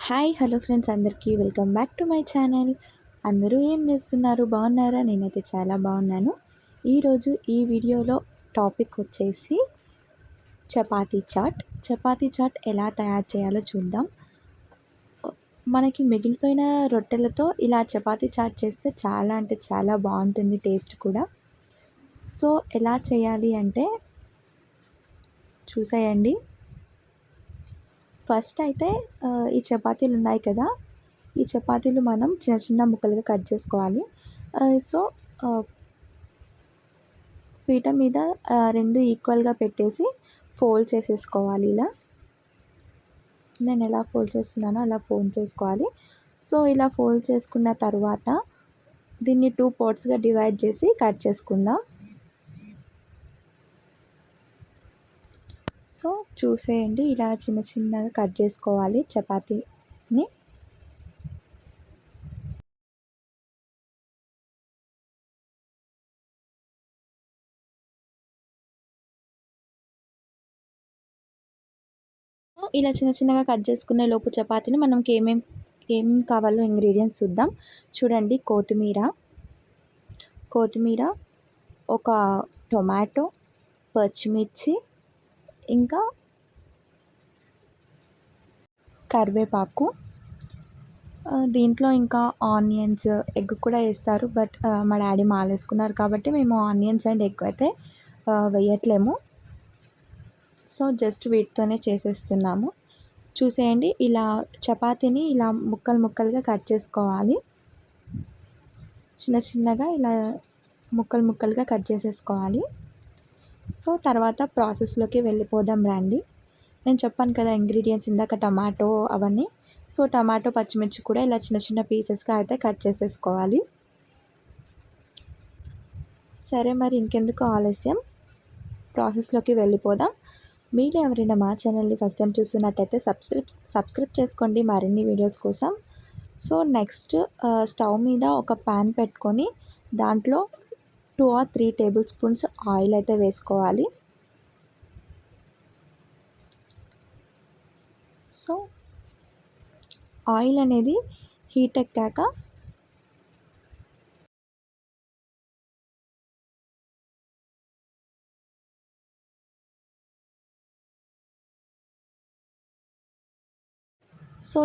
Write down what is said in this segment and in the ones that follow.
Hi hello friends అందరికీ welcome back to my channel. అందరూ ఏం చేస్తున్నారు, బాగున్నారా? నేనైతే చాలా బాగున్నాను. ఈరోజు ఈ వీడియోలో టాపిక్ వచ్చేసి చపాతీ చాట్ ఎలా తయారు చేయాలో చూద్దాం. మనకి మిగిలిపోయిన రొట్టెలతో ఇలా చపాతీ చాట్ చేస్తే చాలా అంటే చాలా బాగుంటుంది, టేస్ట్ కూడా. సో ఎలా చేయాలి అంటే చూసేయండి. ఫస్ట్ అయితే ఈ చపాతీలు ఉన్నాయి కదా, ఈ చపాతీలు మనం చిన్న చిన్న ముక్కలుగా కట్ చేసుకోవాలి. సో పీట మీద రెండు ఈక్వల్గా పెట్టేసి ఫోల్డ్ చేసేసుకోవాలి. ఇలా నేను ఎలా ఫోల్డ్ చేస్తున్నానో అలా ఫోల్డ్ చేసుకోవాలి. సో ఇలా ఫోల్డ్ చేసుకున్న తర్వాత దీన్ని 2 పార్ట్స్గా డివైడ్ చేసి కట్ చేసుకుందాం. సో చూసేయండి, ఇలా చిన్న చిన్నగా కట్ చేసుకోవాలి చపాతీని. ఇలా చిన్న చిన్నగా కట్ చేసుకునే లోపు చపాతీని మనకి ఏం కావాలో ఇంగ్రీడియంట్స్ చూద్దాం. చూడండి, కొత్తిమీర, ఒక టొమాటో, పచ్చిమిర్చి, ఇంకా కరివేపాకు, దీంట్లో ఇంకా ఆనియన్స్, ఎగ్ కూడా వేస్తారు. బట్ మా డాడీ మాలేసుకున్నారు కాబట్టి మేము ఆనియన్స్ అండ్ ఎగ్ అయితే వేయట్లేము. సో జస్ట్ వీటితోనే చేసేస్తున్నాము. చూసేయండి, ఇలా చపాతీని ఇలా ముక్కలుగా కట్ చేసుకోవాలి. చిన్న చిన్నగా ఇలా ముక్కలుగా కట్ చేసేసుకోవాలి. సో తర్వాత ప్రాసెస్లోకి వెళ్ళిపోదాం రండి. నేను చెప్పాను కదా ఇంగ్రీడియంట్స్ ఇందాక, టమాటో అవన్నీ. సో టమాటో, పచ్చిమిర్చి కూడా ఇలా చిన్న చిన్న పీసెస్గా అయితే కట్ చేసేసుకోవాలి. సరే, మరి ఇంకెందుకు ఆలస్యం, ప్రాసెస్లోకి వెళ్ళిపోదాం. మీరు ఎవరైనా మా ఛానల్ని ఫస్ట్ టైం చూస్తున్నట్టయితే సబ్స్క్రైబ్ చేసుకోండి మరిన్ని వీడియోస్ కోసం. సో నెక్స్ట్ స్టవ్ మీద ఒక ప్యాన్ పెట్టుకొని దాంట్లో 2 or 3 టేబుల్ స్పూన్స్ ఆయిల్ అయితే వేసుకోవాలి. సో ఆయిల్ అనేది హీట్ ఎక్కాక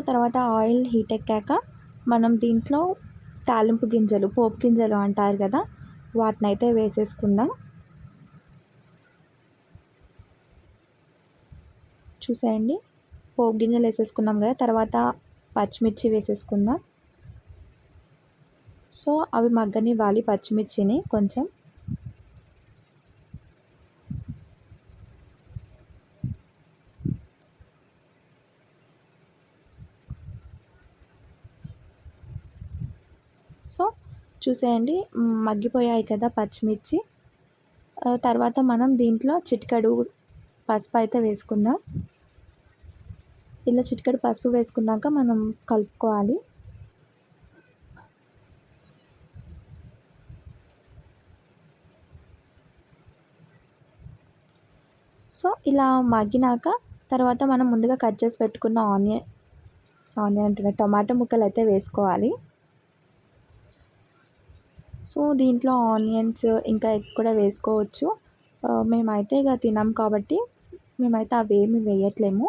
తర్వాత ఆయిల్ హీట్ ఎక్కాక మనం దీంట్లో తాలింపు గింజలు, పోపు గింజలు అంటారు కదా, వాటిని అయితే వేసేసుకుందాం. చూసేయండి, పోపు గింజలు వేసేసుకున్నాం కదా, తర్వాత పచ్చిమిర్చి వేసేసుకుందాం. సో అవి మగ్గనివ్వాలి పచ్చిమిర్చిని కొంచెం. సో చూసేయండి, మగ్గిపోయాయి కదా పచ్చిమిర్చి. తర్వాత మనం దీంట్లో చిటికెడు పసుపు అయితే వేసుకుందాం. ఇలా చిటికెడు పసుపు వేసుకున్నాక మనం కలుపుకోవాలి. సో ఇలా మగ్గినాక తర్వాత మనం ముందుగా కట్ చేసి పెట్టుకున్న టమాటో ముక్కలు అయితే వేసుకోవాలి. సో దీంట్లో ఆనియన్స్ ఇంకా ఎగ్ కూడా వేసుకోవచ్చు. మేమైతే ఇక తినాం కాబట్టి మేమైతే అవేమి వేయట్లేము.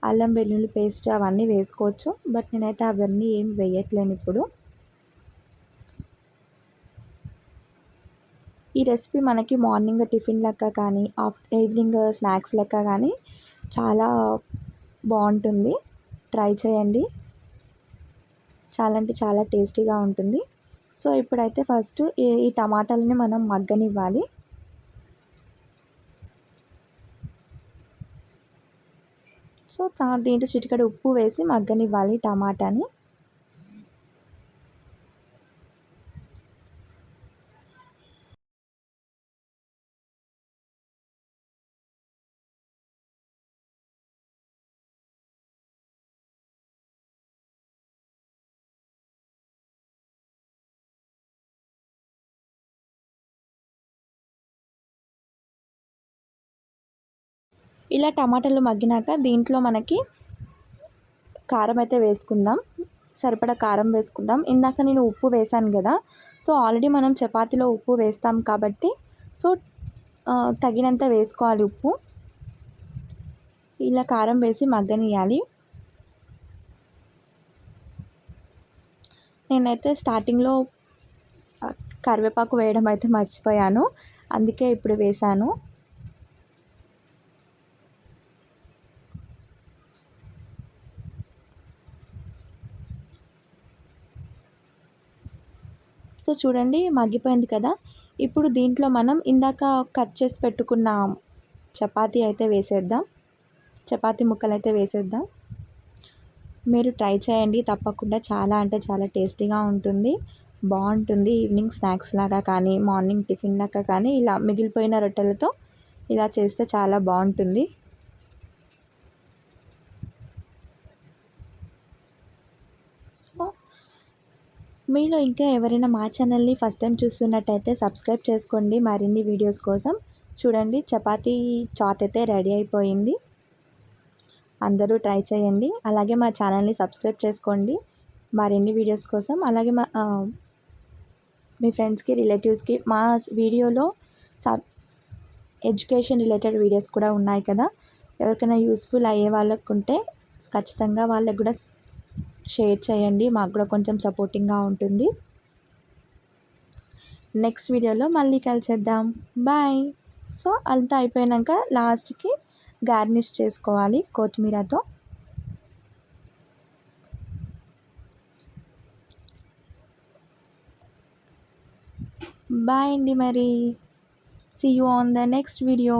అల్లం వెల్లుల్లి పేస్ట్ అవన్నీ వేసుకోవచ్చు, బట్ నేనైతే అవన్నీ ఏమి వేయట్లేను ఇప్పుడు. ఈ రెసిపీ మనకి మార్నింగ్ టిఫిన్ లెక్క కానీ ఈవినింగ్ స్నాక్స్ లెక్క కానీ చాలా బాగుంటుంది. ట్రై చేయండి, చాలా అంటే చాలా టేస్టీగా ఉంటుంది. సో ఇప్పుడైతే ఫస్ట్ ఈ టమాటాలని మనం మగ్గనివ్వాలి. సో దీంట్లో చిటికెడు ఉప్పు వేసి మగ్గనివ్వాలి టమాటాని. ఇలా టమాటాలు మగ్గినాక దీంట్లో మనకి కారం అయితే వేసుకుందాం. సరిపడా కారం వేసుకుందాం. ఇందాక నేను ఉప్పు వేశాను కదా, సో ఆల్రెడీ మనం చపాతీలో ఉప్పు వేస్తాం కాబట్టి సో తగినంత వేసుకోవాలి ఉప్పు. ఇలా కారం వేసి మగ్గనియాలి. నేనైతే స్టార్టింగ్లో కరివేపాకు వేయడం అయితే మర్చిపోయాను, అందుకే ఇప్పుడు వేశాను. సో చూడండి మగ్గిపోయింది కదా. ఇప్పుడు దీంట్లో మనం ఇందాక కట్ చేసి పెట్టుకున్న చపాతీ అయితే వేసేద్దాం. చపాతీ ముక్కలు అయితే వేసేద్దాం. మీరు ట్రై చేయండి తప్పకుండా. చాలా అంటే చాలా టేస్టీగా ఉంటుంది, బాగుంటుంది. ఈవినింగ్ స్నాక్స్ లాగా కానీ మార్నింగ్ టిఫిన్ లాగా కానీ ఇలా మిగిలిపోయిన రొట్టెలతో ఇలా చేస్తే చాలా బాగుంటుంది. సో మీలో ఇంకా ఎవరైనా మా ఛానల్ని ఫస్ట్ టైం చూస్తున్నట్టయితే సబ్స్క్రైబ్ చేసుకోండి మరిన్ని వీడియోస్ కోసం. చూడండి చపాతీ చాట్ అయితే రెడీ అయిపోయింది. అందరూ ట్రై చేయండి. అలాగే మా ఛానల్ని సబ్స్క్రైబ్ చేసుకోండి మరిన్ని వీడియోస్ కోసం. అలాగే మీ ఫ్రెండ్స్కి రిలేటివ్స్కి మా వీడియోలో ఎడ్యుకేషన్ రిలేటెడ్ వీడియోస్ కూడా ఉన్నాయి కదా, ఎవరికైనా యూస్ఫుల్ అయ్యే వాళ్ళకు ఉంటే ఖచ్చితంగా వాళ్ళకు కూడా షేర్ చేయండి. మాకు కూడా కొంచెం సపోర్టింగ్గా ఉంటుంది. నెక్స్ట్ వీడియోలో మళ్ళీ కలిసేద్దాం. బాయ్. సో అంతా అయిపోయాక లాస్ట్కి గార్నిష్ చేసుకోవాలి కొత్తిమీరతో. బాయ్ అండి మరి. See you on the next video.